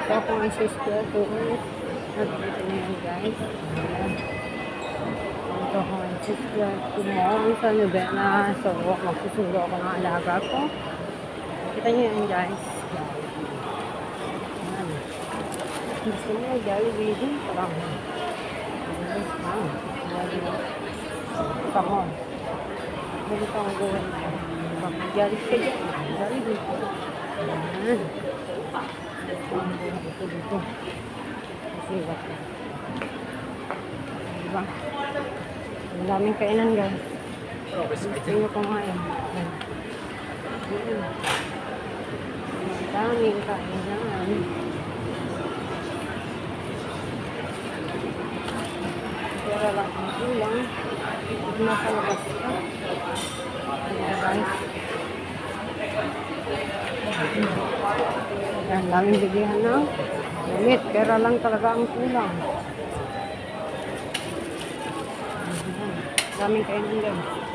So, kung ay sister, nakikita niyo yan, guys. Ayan. Ito kung ay sister, tomorrow sa Novena. So, magsusundo ako ng alaga ko. Kita niyo yan, guys. Ayan. Gusto niyo, Jollibee. Parang, Pahon. Ganito ang gawin. Pag-Jollibee ka dyan. Jollibee. Ayan. Dito. Kasi ba? Diba? Ang daming kainan, guys. Gusto nyo kumain. Ayan. Ang daming kainan. Pero lang ang ulang. Huwag nasa labas ka. Ayan, guys. Ayan, daming bigihan na. Limit, pera lang talaga ang kulang. Ayan, daming kainan, guys.